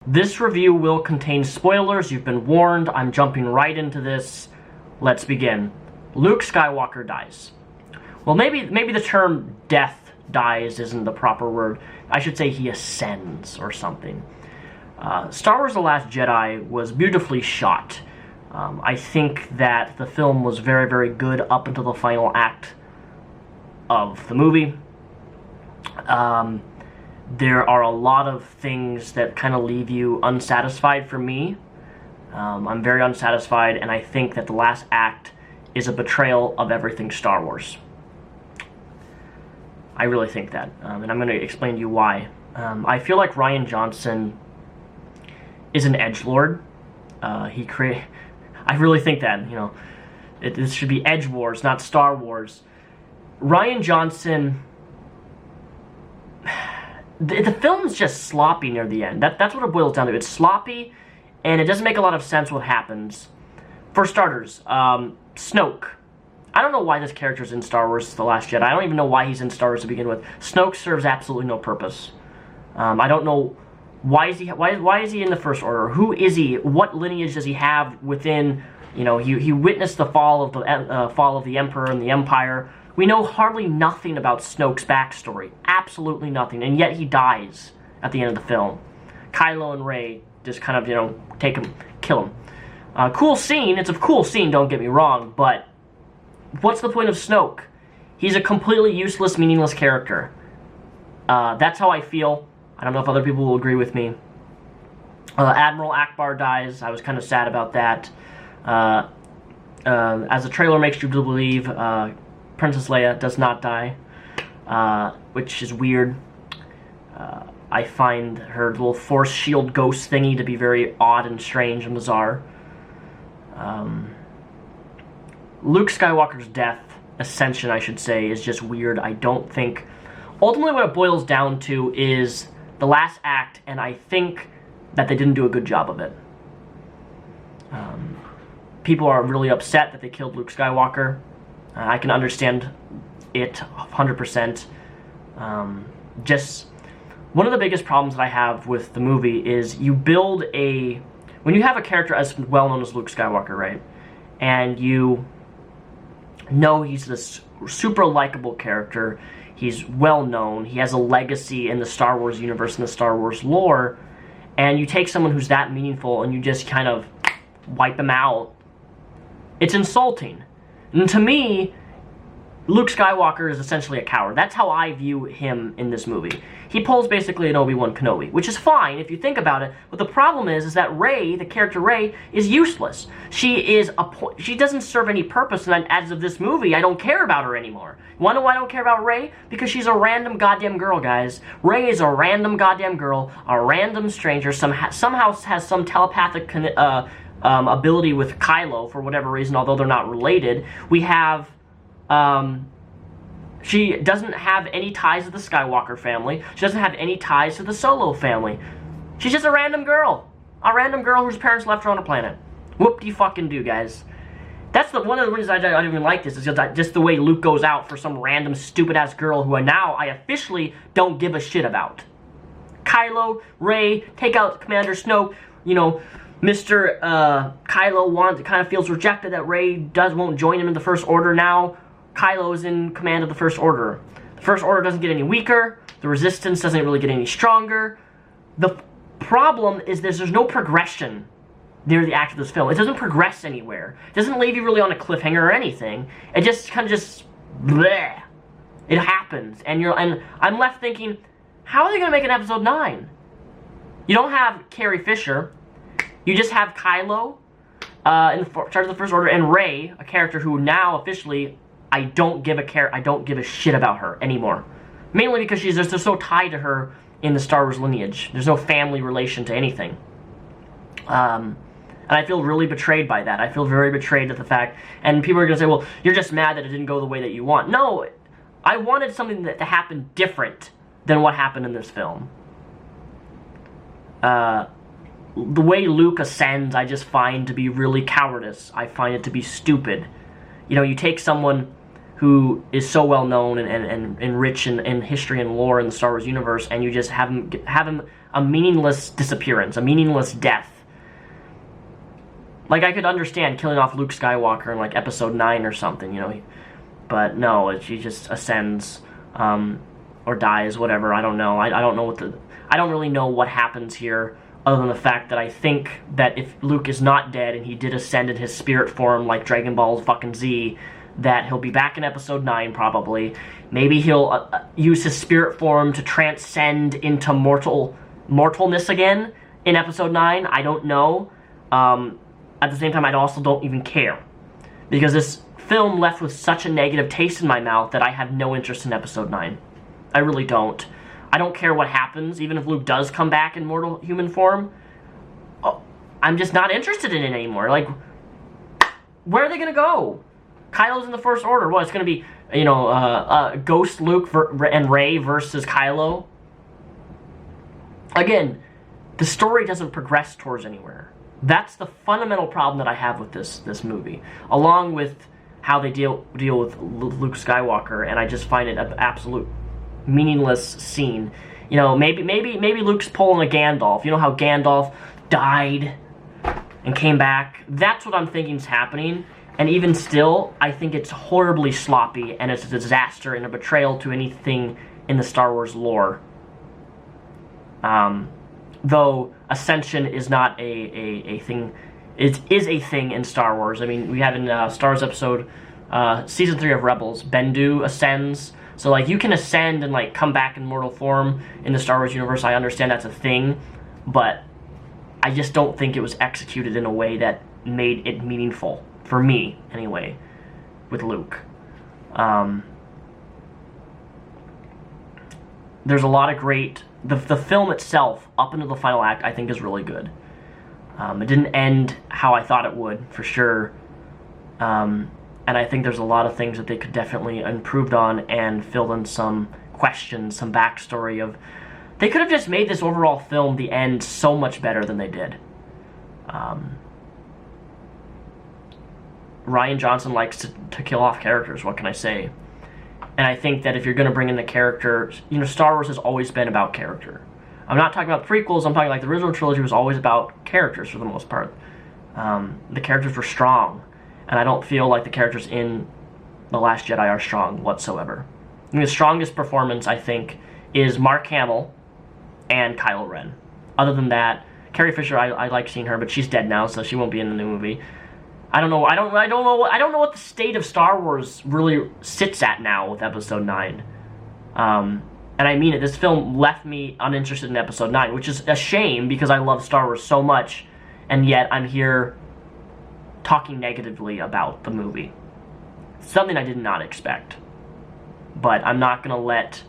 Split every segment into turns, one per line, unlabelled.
This review will contain spoilers. You've been warned. I'm jumping right into this. Let's begin. Luke Skywalker dies. Well, maybe the term death dies isn't the proper word. I should say he ascends or something. Star Wars The Last Jedi was beautifully shot. I think that the film was very, very good up until the final act of the movie. There are a lot of things that kind of leave you unsatisfied for me. I'm very unsatisfied, and I think that the last act is a betrayal of everything Star Wars. I really think that, and I'm going to explain to you why. I feel like Rian Johnson is an edgelord. I really think that, you know, this should be Edge Wars, not Star Wars. Rian Johnson, the film's just sloppy near the end. That's what it boils down to. It's sloppy, and it doesn't make a lot of sense what happens. For starters, Snoke. I don't know why this character's in Star Wars The Last Jedi. I don't even know why he's in Star Wars to begin with. Snoke serves absolutely no purpose. I don't know why is he in the First Order? Who is he? What lineage does he have within? You know, he witnessed the fall of the Emperor and the Empire. We know hardly nothing about Snoke's backstory. Absolutely nothing. And yet he dies at the end of the film. Kylo and Rey just kind of, you know, take him, kill him. Cool scene. It's a cool scene, don't get me wrong, but what's the point of Snoke? He's a completely useless, meaningless character. That's how I feel. I don't know if other people will agree with me. Admiral Akbar dies. I was kind of sad about that. As the trailer makes you believe, Princess Leia does not die, which is weird. I find her little force shield ghost thingy to be very odd and strange and bizarre. Luke Skywalker's death, ascension I should say, is just weird. I don't think... Ultimately what it boils down to is the last act, and I think that they didn't do a good job of it. People are really upset that they killed Luke Skywalker. I can understand it 100%. Just one of the biggest problems that I have with the movie is you build a... When you have a character as well known as Luke Skywalker, right? And you know he's this super likable character. He's well known. He has a legacy in the Star Wars universe and the Star Wars lore. And you take someone who's that meaningful and you just kind of wipe them out. It's insulting. And to me, Luke Skywalker is essentially a coward. That's how I view him in this movie. He pulls basically an Obi-Wan Kenobi, which is fine if you think about it. But the problem is that Rey, the character Rey, is useless. She doesn't serve any purpose, and as of this movie, I don't care about her anymore. You wanna know why I don't care about Rey? Because she's a random goddamn girl, guys. Rey is a random goddamn girl, a random stranger, somehow has some telepathic ability with Kylo for whatever reason, although they're not related. We have... She doesn't have any ties to the Skywalker family. She doesn't have any ties to the Solo family. She's just a random girl. A random girl whose parents left her on a planet. Whoop-de-fucking-do, guys. That's one of the reasons I don't even like this, is just the way Luke goes out for some random stupid-ass girl who now I officially don't give a shit about. Kylo, Rey, take out Commander Snoke, you know, Mr. Kylo kind of feels rejected that Rey won't join him in the First Order now. Kylo is in command of the First Order. The First Order doesn't get any weaker. The Resistance doesn't really get any stronger. The problem is there's no progression near the act of this film. It doesn't progress anywhere. It doesn't leave you really on a cliffhanger or anything. It just kind of bleh. It happens, and I'm left thinking, how are they going to make an episode 9? You don't have Carrie Fisher. You just have Kylo in charge of the First Order, and Rey, a character who now officially I don't give a shit about her anymore. Mainly because she's just so tied to her in the Star Wars lineage. There's no family relation to anything. And I feel really betrayed by that. I feel very betrayed at the fact, and people are going to say, well, you're just mad that it didn't go the way that you want. No, I wanted something to happen different than what happened in this film. The way Luke ascends, I just find to be really cowardice. I find it to be stupid. You know, you take someone who is so well known and rich in history and lore in the Star Wars universe, and you just have him a meaningless disappearance, a meaningless death. Like, I could understand killing off Luke Skywalker in, like, Episode 9 or something, you know. But no, he just ascends, or dies, whatever. I don't know. I don't know what the... I don't really know what happens here, other than the fact that I think that if Luke is not dead and he did ascend in his spirit form like Dragon Ball fucking Z, that he'll be back in Episode 9, probably. Maybe he'll use his spirit form to transcend into mortalness again in Episode 9. I don't know. At the same time, I also don't even care. Because this film left with such a negative taste in my mouth that I have no interest in Episode 9. I really don't. I don't care what happens, even if Luke does come back in mortal human form. Oh, I'm just not interested in it anymore. Like, where are they going to go? Kylo's in the First Order. What, it's going to be, you know, Ghost Luke and Rey versus Kylo? Again, the story doesn't progress towards anywhere. That's the fundamental problem that I have with this movie, along with how they deal with Luke Skywalker, and I just find it an absolute meaningless scene. You know, maybe Luke's pulling a Gandalf. You know how Gandalf died and came back? That's what I'm thinking is happening, and even still, I think it's horribly sloppy, and it's a disaster and a betrayal to anything in the Star Wars lore. Though Ascension is not a thing, it is a thing in Star Wars. I mean, we have in Star Wars episode, Season 3 of Rebels, Bendu ascends. So, like, you can ascend and, like, come back in mortal form in the Star Wars universe. I understand that's a thing, but I just don't think it was executed in a way that made it meaningful, for me, anyway, with Luke. There's a lot of great... The film itself, up into the final act, I think is really good. It didn't end how I thought it would, for sure. And I think there's a lot of things that they could definitely improved on and filled in some questions, some backstory of... They could have just made this overall film, the end, so much better than they did. Rian Johnson likes to kill off characters, what can I say? And I think that if you're going to bring in the character... You know, Star Wars has always been about character. I'm not talking about prequels, I'm talking like the original trilogy was always about characters for the most part. The characters were strong. And I don't feel like the characters in The Last Jedi are strong whatsoever. I mean, the strongest performance, I think, is Mark Hamill and Kylo Ren. Other than that, Carrie Fisher, I like seeing her, but she's dead now, so she won't be in the new movie. I don't know. I don't know what the state of Star Wars really sits at now with Episode 9. And I mean it. This film left me uninterested in Episode 9, which is a shame because I love Star Wars so much, and yet I'm here talking negatively about the movie. Something I did not expect. But I'm not going to let...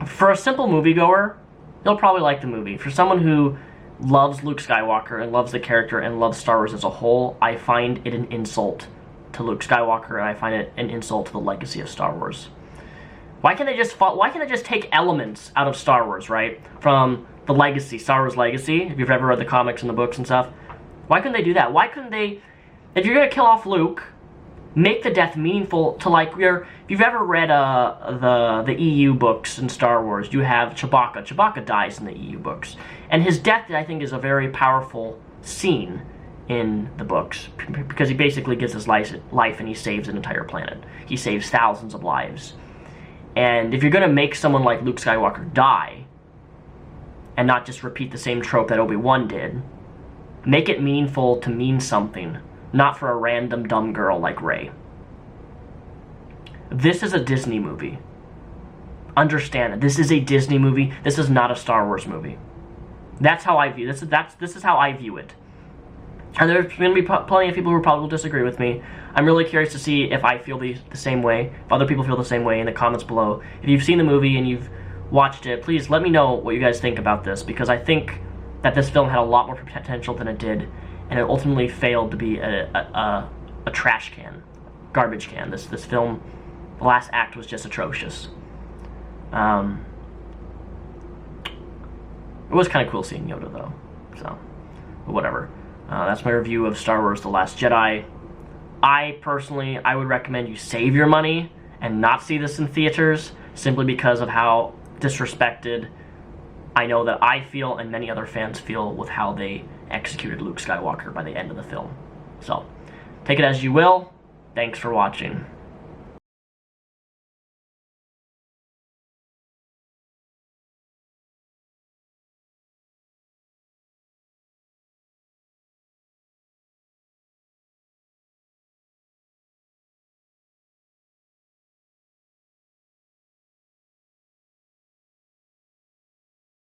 For a simple moviegoer, you'll probably like the movie. For someone who loves Luke Skywalker and loves the character and loves Star Wars as a whole, I find it an insult to Luke Skywalker, and I find it an insult to the legacy of Star Wars. Why can't they just take elements out of Star Wars, right? From the legacy, Star Wars legacy, if you've ever read the comics and the books and stuff. Why couldn't they do that? Why couldn't they, if you're going to kill off Luke, make the death meaningful to, like, if you've ever read the EU books in Star Wars, you have Chewbacca. Chewbacca dies in the EU books. And his death, I think, is a very powerful scene in the books, because he basically gives his life and he saves an entire planet. He saves thousands of lives. And if you're going to make someone like Luke Skywalker die, and not just repeat the same trope that Obi-Wan did, make it meaningful to mean something, not for a random dumb girl like Rey. This is a Disney movie. Understand it. This is a Disney movie. This is not a Star Wars movie. That's how I view this. This is how I view it. And there's going to be plenty of people who probably will disagree with me. I'm really curious to see if I feel the same way, if other people feel the same way in the comments below. If you've seen the movie and you've watched it, please let me know what you guys think about this, because I think that this film had a lot more potential than it did, and it ultimately failed to be a trash can, garbage can. This film, the last act was just atrocious. It was kind of cool seeing Yoda, though, so, but whatever. That's my review of Star Wars The Last Jedi. I would recommend you save your money and not see this in theaters, simply because of how disrespected I know that I feel and many other fans feel with how they executed Luke Skywalker by the end of the film. So, take it as you will. Thanks for watching.